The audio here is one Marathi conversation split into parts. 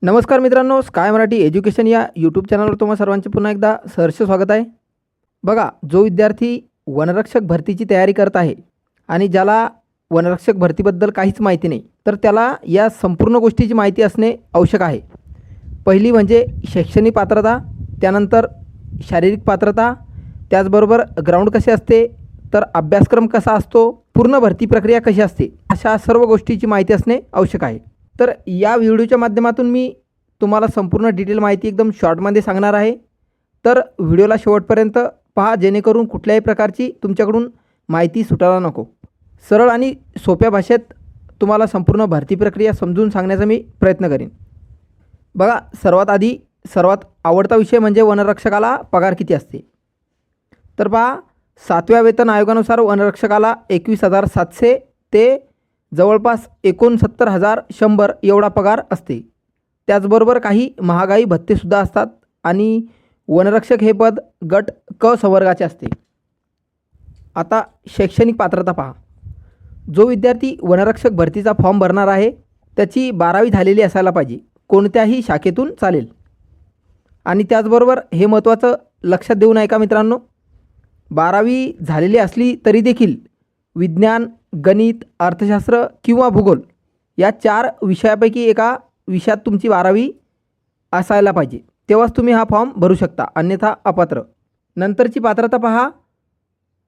नमस्कार मित्रांनो, स्काय मराठी एज्युकेशन या यूट्यूब चॅनलवर तुम्हा सर्वांचे पुन्हा एकदा सहर्ष स्वागत आहे. बघा, जो विद्यार्थी वनरक्षक भरतीची तयारी करत आहे आणि ज्याला वनरक्षक भरतीबद्दल काहीच माहिती नाही, तर त्याला या संपूर्ण गोष्टीची माहिती असणे आवश्यक आहे. पहिली म्हणजे शैक्षणिक पात्रता, त्यानंतर शारीरिक पात्रता, त्याचबरोबर ग्राउंड कसे असते, तर अभ्यासक्रम कसा असतो, पूर्ण भरती प्रक्रिया कशी असते, अशा सर्व गोष्टीची माहिती असणे आवश्यक आहे. तर या व्हिडिओच्या माध्यमातून मी तुम्हाला संपूर्ण डिटेल माहिती एकदम शॉर्टमध्ये सांगणार आहे. तर व्हिडिओला शेवटपर्यंत पहा, जेणेकरून कुठल्याही प्रकारची तुमच्याकडून माहिती सुटायला नको. सरळ आणि सोप्या भाषेत तुम्हाला संपूर्ण भरती प्रक्रिया समजून सांगण्याचा मी प्रयत्न करीन. बघा, सर्वात आवडता विषय म्हणजे वनरक्षकाला पगार किती असते. तर पहा, 7व्या वेतन आयोगानुसार वनरक्षकाला 21,700 ते जवळपास 69,100 एवढा पगार असते. त्याचबरोबर काही महागाई भत्तेसुद्धा असतात आणि वनरक्षक हे पद गट क संवर्गाचे असते. आता शैक्षणिक पात्रता पहा. जो विद्यार्थी वनरक्षक भरतीचा फॉर्म भरणार आहे त्याची 12वी झालेली असायला पाहिजे, कोणत्याही शाखेतून चालेल. आणि त्याचबरोबर हे महत्त्वाचं लक्षात देऊ नये का मित्रांनो, 12वी झालेली असली तरी देखील विज्ञान, गणित, अर्थशास्त्र किंवा भूगोल या 4 विषयापैकी एका विषयात तुमची 12वी असायला पाहिजे, तेव्हाच तुम्ही हा फॉर्म भरू शकता, अन्यथा अपात्र. नंतरची पात्रता पहा.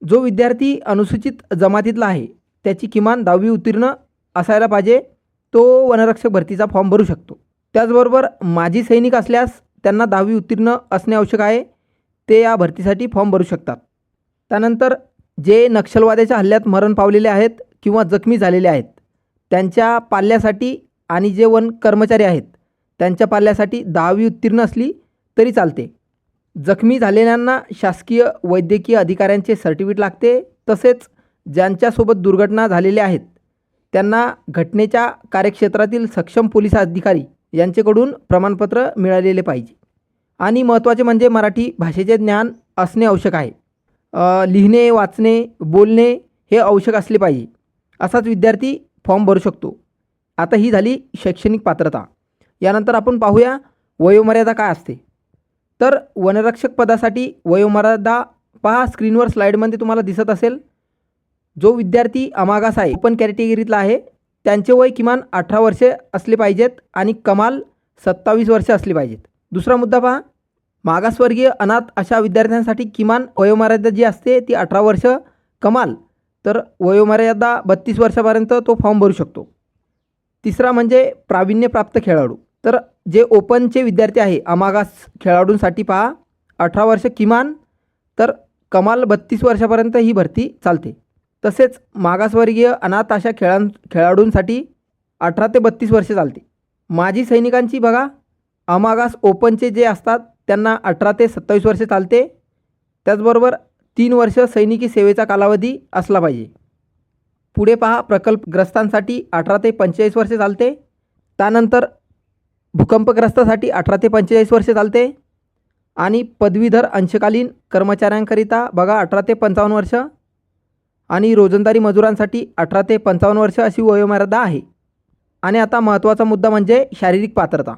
जो विद्यार्थी अनुसूचित जमातीतला आहे त्याची किमान 10वी उत्तीर्ण असायला पाहिजे, तो वनरक्षक भरतीचा फॉर्म भरू शकतो. त्याचबरोबर माजी सैनिक असल्यास त्यांना 10वी उत्तीर्ण असणे आवश्यक आहे, ते या भरतीसाठी फॉर्म भरू शकतात. त्यानंतर जे नक्षलवाद्याच्या हल्ल्यात मरण पावलेले आहेत किंवा जखमी झालेले आहेत त्यांच्या पाल्यासाठी आणि जे वन कर्मचारी आहेत त्यांच्या पाल्यासाठी 10वी उत्तीर्ण असली तरी चालते. जखमी झालेल्यांना शासकीय वैद्यकीय अधिकाऱ्यांचे सर्टिफिकेट लागते. तसेच ज्यांच्यासोबत दुर्घटना झालेल्या आहेत त्यांना घटनेच्या कार्यक्षेत्रातील सक्षम पोलीस अधिकारी यांच्याकडून प्रमाणपत्र मिळालेले पाहिजे. आणि महत्त्वाचे म्हणजे मराठी भाषेचे ज्ञान असणे आवश्यक आहे. लिहिणे, वाचणे, बोलणे हे आवश्यक असले पाहिजे, असाच विद्यार्थी फॉर्म भरू शकतो. आता ही झाली शैक्षणिक पात्रता. यानंतर आपण पाहूया वयोमर्यादा काय असते. तर वनरक्षक पदासाठी वयोमर्यादा पहा, स्क्रीनवर स्लाईडमध्ये तुम्हाला दिसत असेल. जो विद्यार्थी अमागास आहे, ओपन कॅटेगरीतला आहे, त्यांचे वय किमान 18 वर्षे असले पाहिजेत आणि कमाल 27 वर्षे असली पाहिजेत. दुसरा मुद्दा पहा, मागासवर्गीय, अनाथ अशा विद्यार्थ्यांसाठी किमान वयोमर्यादा जी असते ती 18 वर्ष कमाल, तर वयोमर्यादा 32 वर्षापर्यंत तो फॉर्म भरू शकतो. तिसरा म्हणजे प्रावीण्यप्राप्त खेळाडू. तर जे ओपनचे विद्यार्थी आहे अमागास खेळाडूंसाठी पहा 18 वर्ष किमान, तर कमाल 32 वर्षापर्यंत ही भरती चालते. तसेच मागासवर्गीय, अनाथ अशा खेळाडूंसाठी 18 ते 32 वर्षे चालते. माजी सैनिकांची बघा, अमागास ओपनचे जे असतात त्यांना 18 ते 27 वर्षे चालते. त्याचबरोबर 3 वर्ष सैनिकी सेवेचा कालावधी असला पाहिजे. पुढे पहा, प्रकल्पग्रस्तांसाठी 18 ते 45 वर्षे चालते. त्यानंतर भूकंपग्रस्तासाठी 18 ते 45 वर्षे चालते. आणि पदवीधर अंशकालीन कर्मचाऱ्यांकरिता बघा 18 ते 55 वर्ष आणि रोजंदारी मजुरांसाठी 18 ते 55 वर्ष अशी वयोमर्यादा आहे. आणि आता महत्त्वाचा मुद्दा म्हणजे शारीरिक पात्रता.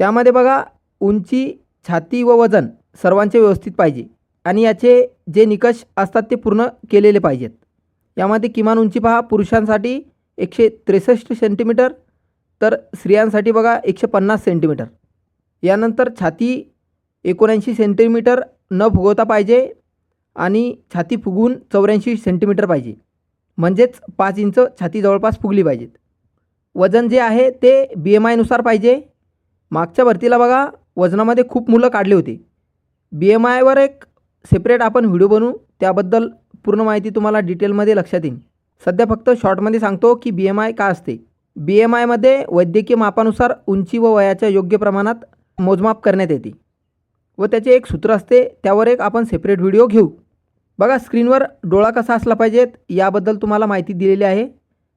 त्यामध्ये बघा, उंची, छाती व वजन सर्वांचे व्यवस्थित पाहिजे आणि याचे जे निकष असतात ते पूर्ण केलेले पाहिजेत. यामध्ये किमान उंची पहा, पुरुषांसाठी 163 सेंटीमीटर, तर स्त्रियांसाठी बघा 150 सेंटीमीटर. यानंतर छाती 79 सेंटीमीटर न फुगवता पाहिजे आणि छाती फुगवून 84 सेंटीमीटर पाहिजे, म्हणजेच 5 इंच छाती जवळपास फुगली पाहिजेत. वजन जे आहे ते BMI नुसार पाहिजे. मागच्या भरतीला बघा वजनामध्ये खूप मुलं काढले होते. BMIवर एक सेपरेट आपण व्हिडिओ बनवू, त्याबद्दल पूर्ण माहिती तुम्हाला डिटेलमध्ये लक्षात येईल. सध्या फक्त शॉर्टमध्ये सांगतो की BMI काय असते. BMIमध्ये वैद्यकीय मापानुसार उंची व वयाच्या योग्य प्रमाणात मोजमाप करण्यात येते व त्याचे एक सूत्र असते, त्यावर एक आपण सेपरेट व्हिडिओ घेऊ. बघा, स्क्रीनवर डोळा कसा असला पाहिजेत याबद्दल तुम्हाला माहिती दिलेली आहे.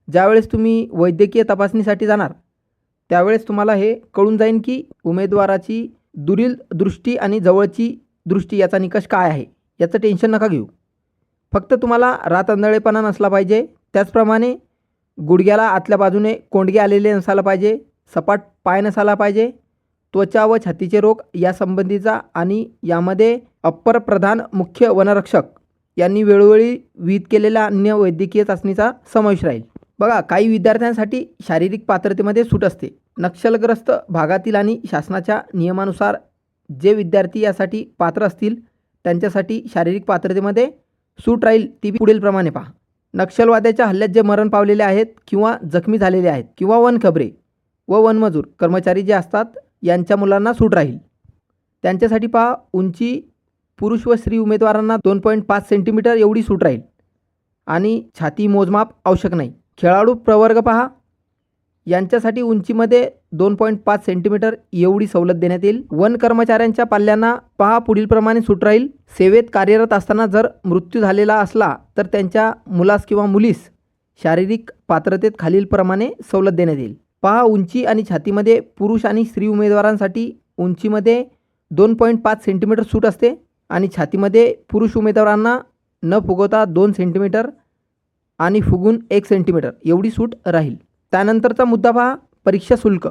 ज्यावेळेस तुम्ही वैद्यकीय तपासणीसाठी जाणार त्यावेळेस तुम्हाला हे कळून जाईल की उमेदवाराची दुरील दृष्टी आणि जवळची दृष्टी याचा निकष काय आहे. याचं टेन्शन नका घेऊ. फक्त तुम्हाला रातअंधळेपणा नसला पाहिजे. त्याचप्रमाणे गुडघ्याला आतल्या बाजूने कोंडगे आलेले नसायला पाहिजे, सपाट पाय नसायला पाहिजे त्वचा व छातीचे रोग यासंबंधीचा आणि यामध्ये अप्पर प्रधान मुख्य वनरक्षक यांनी वेळोवेळी विहित केलेल्या अन्य वैद्यकीय चाचणीचा समावेश राहील. बघा, काही विद्यार्थ्यांसाठी शारीरिक पात्रतेमध्ये सूट असते. नक्षलग्रस्त भागातील आणि शासनाच्या नियमानुसार जे विद्यार्थी यासाठी पात्र असतील त्यांच्यासाठी शारीरिक पात्रतेमध्ये सूट राहील. ती पुढीलप्रमाणे पहा. नक्षलवाद्याच्या हल्ल्यात जे मरण पावलेले आहेत किंवा जखमी झालेले आहेत किंवा वनखबरे व वनमजूर कर्मचारी जे असतात यांच्या मुलांना सूट राहील. त्यांच्यासाठी पहा, उंची पुरुष व स्त्री उमेदवारांना 2.5 सेंटीमीटर एवढी सूट राहील आणि छाती मोजमाप आवश्यक नाही. खेळाडू प्रवर्ग पहा, यांच्यासाठी उंचीमध्ये 2.5 सेंटीमीटर एवढी सवलत देण्यात येईल. वन कर्मचाऱ्यांच्या पाल्यांना पहा पुढीलप्रमाणे सूट राहील. सेवेत कार्यरत असताना जर मृत्यू झालेला असला तर त्यांच्या मुलास किंवा मुलीस शारीरिक पात्रतेत खालीलप्रमाणे सवलत देण्यात येईल. पहा, उंची आणि छातीमध्ये पुरुष आणि स्त्री उमेदवारांसाठी उंचीमध्ये 2.5 सेंटीमीटर सूट असते आणि छातीमध्ये पुरुष उमेदवारांना न फुगवता 2 सेंटीमीटर आणि फुगून 1 सेंटीमीटर एवढी सूट राहील. त्यानंतरचा मुद्दा पहा, परीक्षा शुल्क.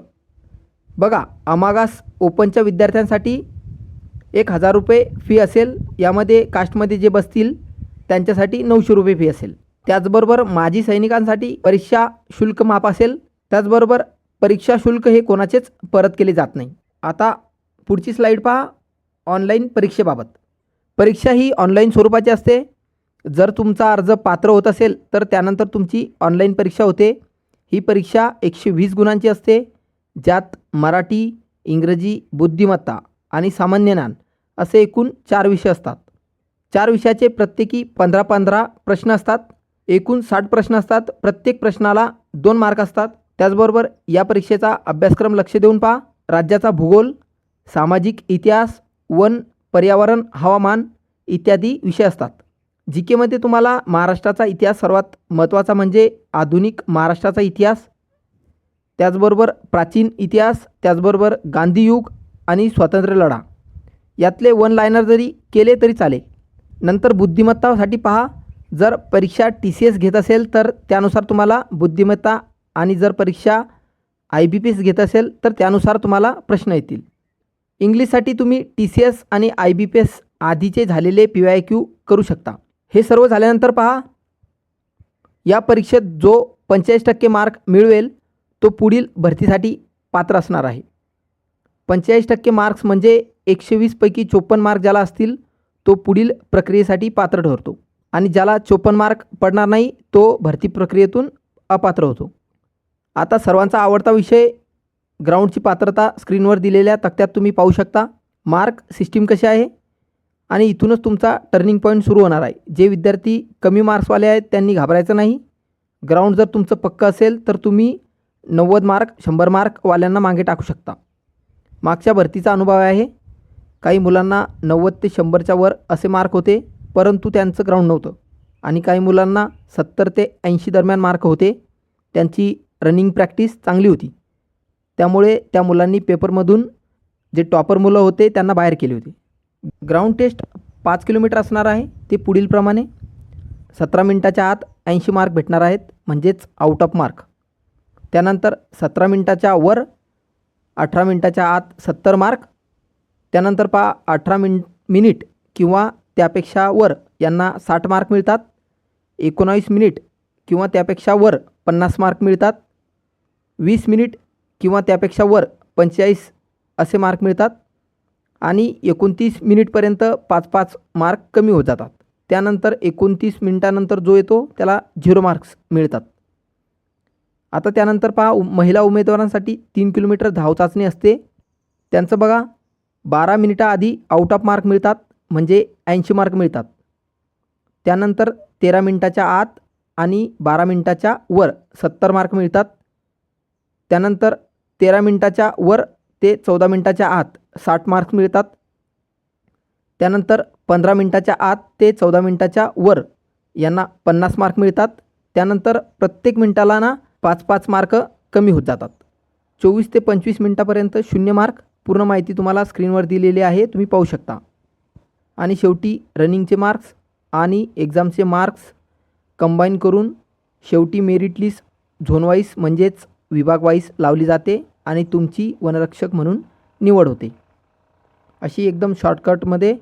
बघा, अमागास ओपनच्या विद्यार्थ्यांसाठी 1,000 रुपये फी असेल. यामध्ये कास्टमध्ये जे बसतील त्यांच्यासाठी 900 रुपये फी असेल. त्याचबरोबर माजी सैनिकांसाठी परीक्षा शुल्क माफ असेल. त्याचबरोबर परीक्षा शुल्क हे कोणाचेच परत केले जात नाही. आता पुढची स्लाईड पहा, ऑनलाईन परीक्षेबाबत. परीक्षा ही ऑनलाईन स्वरूपाची असते. जर तुमचा अर्ज पात्र होत असेल तर त्यानंतर तुमची ऑनलाईन परीक्षा होते. ही परीक्षा 120 गुणांची असते, ज्यात मराठी, इंग्रजी, बुद्धिमत्ता आणि सामान्य ज्ञान असे एकूण 4 विषय असतात. 4 विषयाचे प्रत्येकी 15-15 प्रश्न असतात. एकूण 60 प्रश्न असतात. प्रत्येक प्रश्नाला 2 मार्क असतात. त्याचबरोबर या परीक्षेचा अभ्यासक्रम लक्ष देऊन पहा. राज्याचा भूगोल, सामाजिक इतिहास, वन, पर्यावरण, हवामान इत्यादी विषय असतात. जी केमध्ये तुम्हाला महाराष्ट्राचा इतिहास सर्वात महत्त्वाचा म्हणजे आधुनिक महाराष्ट्राचा इतिहास, त्याचबरोबर प्राचीन इतिहास, त्याचबरोबर गांधीयुग आणि स्वातंत्र्य लढा यातले 1 लायनर जरी केले तरी चालेल. नंतर बुद्धिमत्तासाठी पहा, जर परीक्षा TCS घेत असेल तर त्यानुसार तुम्हाला बुद्धिमत्ता आणि जर परीक्षा IBPS घेत असेल तर त्यानुसार तुम्हाला प्रश्न येतील. इंग्लिशसाठी तुम्ही TCS आणि IBPS आधीचे झालेले PYQ करू शकता. हे सर्व झाल्यानंतर पहा, या परीक्षेत जो 85% मार्क मिळवेल तो पुढील भरतीसाठी पात्र असणार आहे. 85% मार्क्स म्हणजे 120 पैकी 54 मार्क ज्याला असतील तो पुढील प्रक्रियेसाठी पात्र ठरतो आणि ज्याला 54 मार्क पडणार नाही तो भरती प्रक्रियेतून अपात्र होतो. आता सर्वांचा आवडता विषय ग्राउंडची पात्रता स्क्रीनवर दिलेल्या तक्त्यात तुम्ही पाहू शकता. मार्क सिस्टीम कशी आहे आणि इथूनच तुमचा टर्निंग पॉईंट सुरू होणार आहे. जे विद्यार्थी कमी मार्क्सवाले आहेत त्यांनी घाबरायचं नाही. ग्राउंड जर तुमचं पक्कं असेल तर तुम्ही 90 मार्क 100 मार्कवाल्यांना मागे टाकू शकता. मागच्या भरतीचा अनुभव आहे. काही मुलांना 90 ते 100च्या वर असे मार्क होते, परंतु त्यांचं ग्राउंड नव्हतं. आणि काही मुलांना 70 ते 80 दरम्यान मार्क होते. त्यांची रनिंग प्रॅक्टिस चांगली होती. त्यामुळे त्या मुलांनी पेपरमधून जे टॉपर मुलं होते त्यांना बाहेर केले होते. ग्राउंड टेस्ट 5 किलोमीटर असणार आहे. ते पुढीलप्रमाणे 17 मिनिटाच्या आत 80 मार्क भेटणार आहेत, म्हणजेच आउट ऑफ मार्क. त्यानंतर 17 मिनिटाच्या वर 18 मिनिटाच्या आत 70 मार्क. त्यानंतर 18 मिनिट किंवा त्यापेक्षा वर यांना 60 मार्क मिळतात. 19 मिनिट किंवा त्यापेक्षा वर 50 मार्क मिळतात. 20 मिनिट किंवा त्यापेक्षा वर 45 असे मार्क मिळतात आणि 29 मिनिटपर्यंत 5-5 मार्क कमी होत जातात. त्यानंतर 29 मिनिटानंतर जो येतो त्याला 0 मार्क्स मिळतात. आता त्यानंतर पहा, महिला उमेदवारांसाठी 3 किलोमीटर धाव चाचणी असते. त्यांचं बघा, 12 मिनिटाआधी आउट ऑफ मार्क मिळतात, म्हणजे 80 मार्क मिळतात. त्यानंतर 13 मिनिटाच्या आत आणि 12 मिनिटाच्या वर 70 मार्क मिळतात. त्यानंतर 13 मिनिटाच्या वर ते 14 मिनिटाच्या आत 60 मार्क्स मिळतात. त्यानंतर 15 मिनिटाच्या आत ते 14 मिनिटाच्या वर यांना 50 मार्क मिळतात. त्यानंतर प्रत्येक मिनिटाला ना 5-5 मार्क कमी होत जातात. 24 ते 25 मिनिटापर्यंत 0 मार्क. पूर्ण माहिती तुम्हाला स्क्रीनवर दिलेली आहे, तुम्ही पाहू शकता. आणि शेवटी रनिंगचे मार्क्स आणि एक्झामचे मार्क्स कंबाईन करून शेवटी मेरिट लिस्ट झोनवाईज म्हणजेच विभागवाईज लावली जाते आणि तुमची वनरक्षक म्हणून निवड होते. अशी एकदम शॉर्टकटमध्ये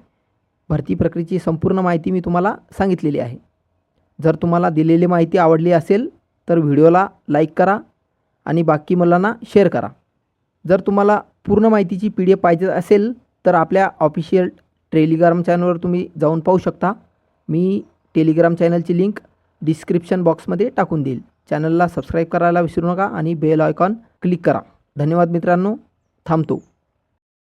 भरती प्रक्रियेची संपूर्ण माहिती मी तुम्हाला सांगितलेली आहे. जर तुम्हाला दिलेली माहिती आवडली असेल तर व्हिडिओला लाईक करा आणि बाकी मुलांना शेअर करा. जर तुम्हाला पूर्ण माहितीची PDF पाहिजे असेल तर आपल्या ऑफिशियल टेलिग्राम चॅनलवर तुम्ही जाऊन पाहू शकता. मी टेलिग्राम चॅनलची लिंक डिस्क्रिप्शन बॉक्समध्ये टाकून देईल. चॅनलला सबस्क्राईब करायला विसरू नका आणि बेल आयकॉन क्लिक करा. धन्यवाद मित्रांनो. थांबतो.